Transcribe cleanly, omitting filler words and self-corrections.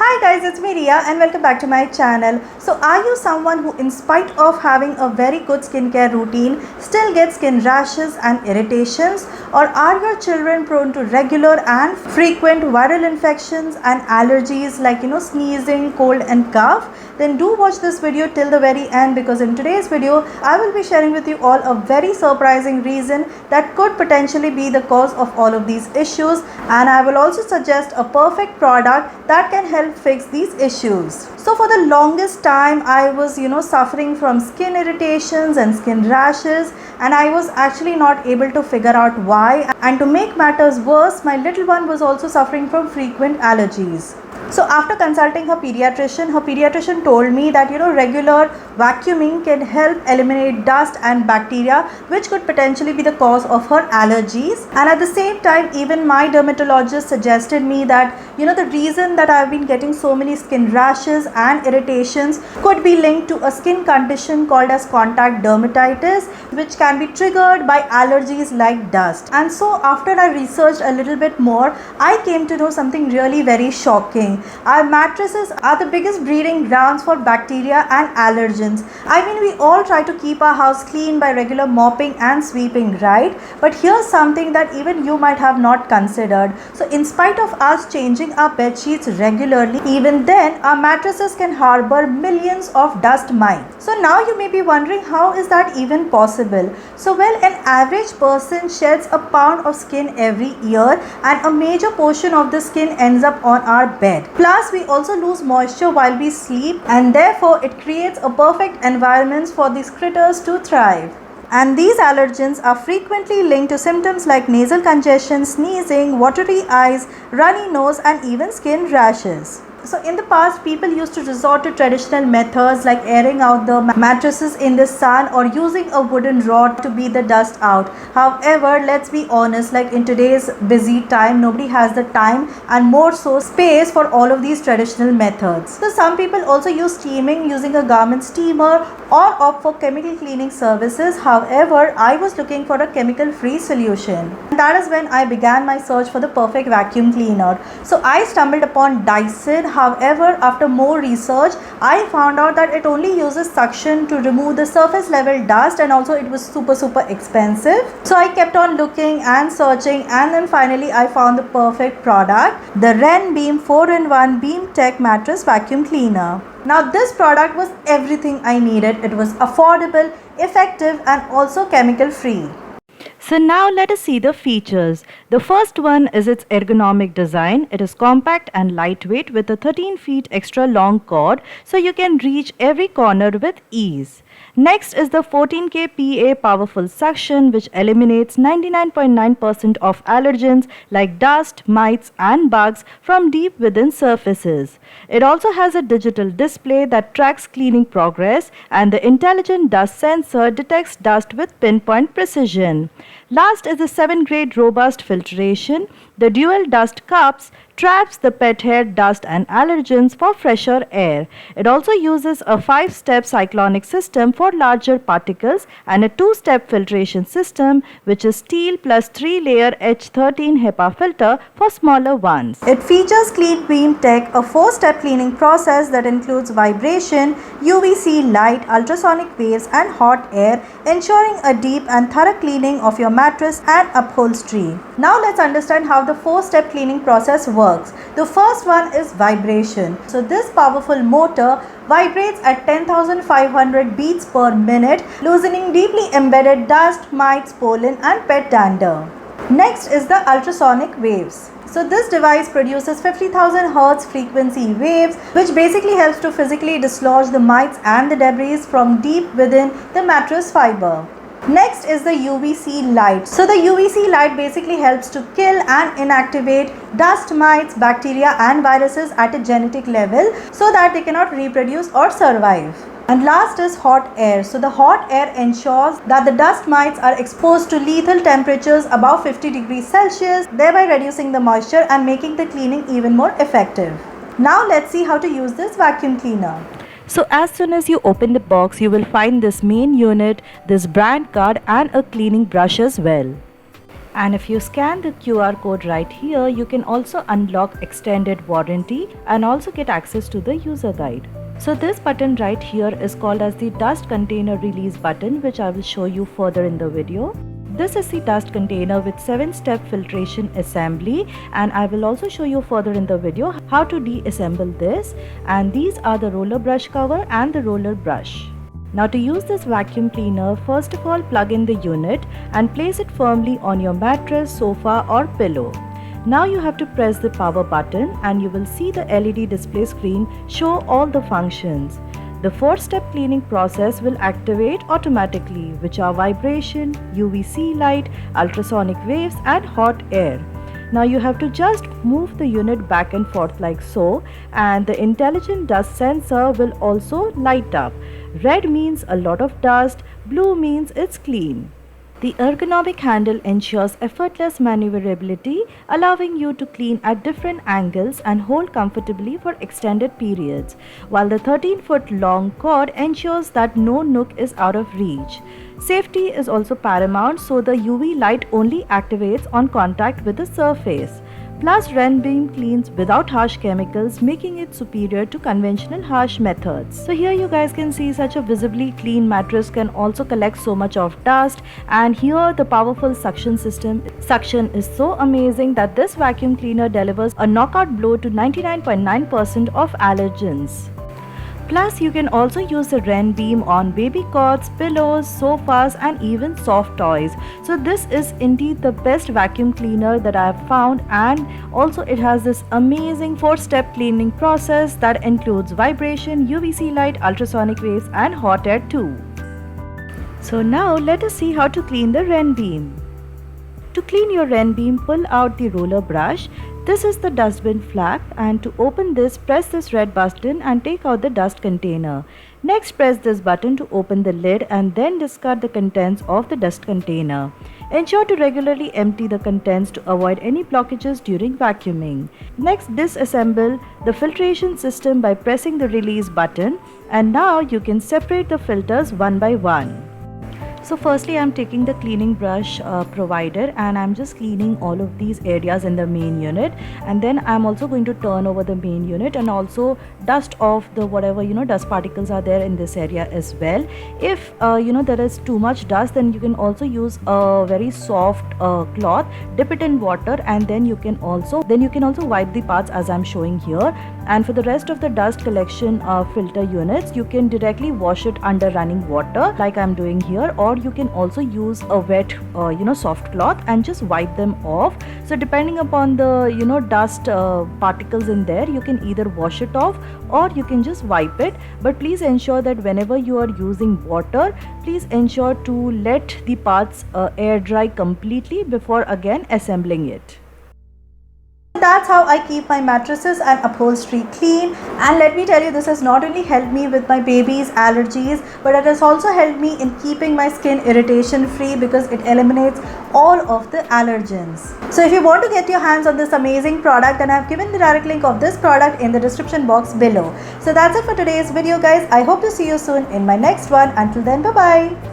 Hi guys, it's me Riaa and welcome back to my channel. So are you someone who in spite of having a very good skincare routine still gets skin rashes and irritations, or are your children prone to regular and frequent viral infections and allergies like sneezing, cold and cough? Then do watch this video till the very end, because in today's video I will be sharing with you all a very surprising reason that could potentially be the cause of all of these issues, and I will also suggest a perfect product that can help fix these issues. So for the longest time I was suffering from skin irritations and skin rashes, and I was actually not able to figure out why, and to make matters worse, my little one was also suffering from frequent allergies. So after consulting her pediatrician told me that regular vacuuming can help eliminate dust and bacteria which could potentially be the cause of her allergies. And at the same time, even my dermatologist suggested me that the reason that I've been getting so many skin rashes and irritations could be linked to a skin condition called as contact dermatitis, which can be triggered by allergies like dust. And so after I researched a little bit more, I came to know something really very shocking. Our mattresses are the biggest breeding grounds for bacteria and allergens. I mean, we all try to keep our house clean by regular mopping and sweeping, right? But here's something that even you might have not considered. So in spite of us changing our bed sheets regularly, even then our mattresses can harbor millions of dust mites. So now you may be wondering, how is that even possible? So well, an average person sheds a pound of skin every year, and a major portion of the skin ends up on our bed. Plus, we also lose moisture while we sleep, and therefore it creates a perfect environment for these critters to thrive. And these allergens are frequently linked to symptoms like nasal congestion, sneezing, watery eyes, runny nose, and even skin rashes. So in the past, people used to resort to traditional methods like airing out the mattresses in the sun or using a wooden rod to beat the dust out. However, let's be honest, like in today's busy time, nobody has the time and more so space for all of these traditional methods. So some people also use steaming using a garment steamer or opt for chemical cleaning services. However, I was looking for a chemical-free solution. And that is when I began my search for the perfect vacuum cleaner. So I stumbled upon Dyson. However, after more research, I found out that it only uses suction to remove the surface level dust, and also it was super expensive. So I kept on looking and searching, and then finally I found the perfect product, the REN BEAM 4-in-1 Beam Tech Mattress Vacuum Cleaner. Now this product was everything I needed. It was affordable, effective, and also chemical free. So now let us see the features. The first one is its ergonomic design. It is compact and lightweight with a 13 feet extra long cord, so you can reach every corner with ease. Next is the 14K PA powerful suction, which eliminates 99.9% of allergens like dust, mites and bugs from deep within surfaces. It also has a digital display that tracks cleaning progress, and the intelligent dust sensor detects dust with pinpoint precision. Last is the 7-grade robust filtration. The dual dust cups traps the pet hair, dust and allergens for fresher air. It also uses a 5-step cyclonic system for larger particles and a 2-step filtration system, which is steel plus 3-layer H13 HEPA filter for smaller ones. It features Clean Beam Tech, a 4-step cleaning process that includes vibration, UVC light, ultrasonic waves and hot air, ensuring a deep and thorough cleaning of your mattress and upholstery. Now let's understand how the 4-step cleaning process works. The first one is vibration. So this powerful motor vibrates at 10,500 beats per minute, loosening deeply embedded dust, mites, pollen and pet dander. Next is the ultrasonic waves. So this device produces 50,000 Hz frequency waves, which basically helps to physically dislodge the mites and the debris from deep within the mattress fiber. Next is the UVC light. So the UVC light basically helps to kill and inactivate dust mites, bacteria and viruses at a genetic level so that they cannot reproduce or survive. And last is hot air. So the hot air ensures that the dust mites are exposed to lethal temperatures above 50 degrees Celsius, thereby reducing the moisture and making the cleaning even more effective. Now let's see how to use this vacuum cleaner. So as soon as you open the box, you will find this main unit, this brand card and a cleaning brush as well. And if you scan the QR code right here, you can also unlock extended warranty and also get access to the user guide. So this button right here is called as the dust container release button, which I will show you further in the video. This is the dust container with 7-step filtration assembly, and I will also show you further in the video how to deassemble this. And these are the roller brush cover and the roller brush. Now to use this vacuum cleaner, first of all plug in the unit and place it firmly on your mattress, sofa or pillow. Now you have to press the power button and you will see the LED display screen show all the functions. The 4-step cleaning process will activate automatically, which are vibration, UVC light, ultrasonic waves and hot air. Now you have to just move the unit back and forth like so, and the intelligent dust sensor will also light up. Red means a lot of dust, blue means it's clean. The ergonomic handle ensures effortless maneuverability, allowing you to clean at different angles and hold comfortably for extended periods, while the 13-foot long cord ensures that no nook is out of reach. Safety is also paramount, so the UV light only activates on contact with the surface. Plus, REN beam cleans without harsh chemicals, making it superior to conventional harsh methods. So here you guys can see such a visibly clean mattress can also collect so much of dust, and here the powerful suction system. Suction is so amazing that this vacuum cleaner delivers a knockout blow to 99.9% of allergens. Plus, you can also use the REN beam on baby cots, pillows, sofas and even soft toys. So this is indeed the best vacuum cleaner that I have found, and also it has this amazing 4-step cleaning process that includes vibration, UVC light, ultrasonic waves and hot air too. So now let us see how to clean the REN beam. To clean your REN beam, pull out the roller brush. This is the dustbin flap, and to open this, press this red button and take out the dust container. Next, press this button to open the lid and then discard the contents of the dust container. Ensure to regularly empty the contents to avoid any blockages during vacuuming. Next, disassemble the filtration system by pressing the release button, and now you can separate the filters one by one. So firstly, I'm taking the cleaning brush provided and I'm just cleaning all of these areas in the main unit, and then I'm also going to turn over the main unit and also dust off the whatever dust particles are there in this area as well. If there is too much dust, then you can also use a very soft cloth, dip it in water, and then you can also wipe the parts as I'm showing here. And for the rest of the dust collection filter units, you can directly wash it under running water like I'm doing here, or you can also use a wet soft cloth and just wipe them off. So depending upon the dust particles in there, you can either wash it off or you can just wipe it. But please ensure that whenever you are using water, please ensure to let the parts air dry completely before again assembling it. That's how I keep my mattresses and upholstery clean, and let me tell you, this has not only helped me with my baby's allergies, but it has also helped me in keeping my skin irritation free because it eliminates all of the allergens. So if you want to get your hands on this amazing product, then I have given the direct link of this product in the description box below. So that's it for today's video guys. I hope to see you soon in my next one. Until then, bye bye.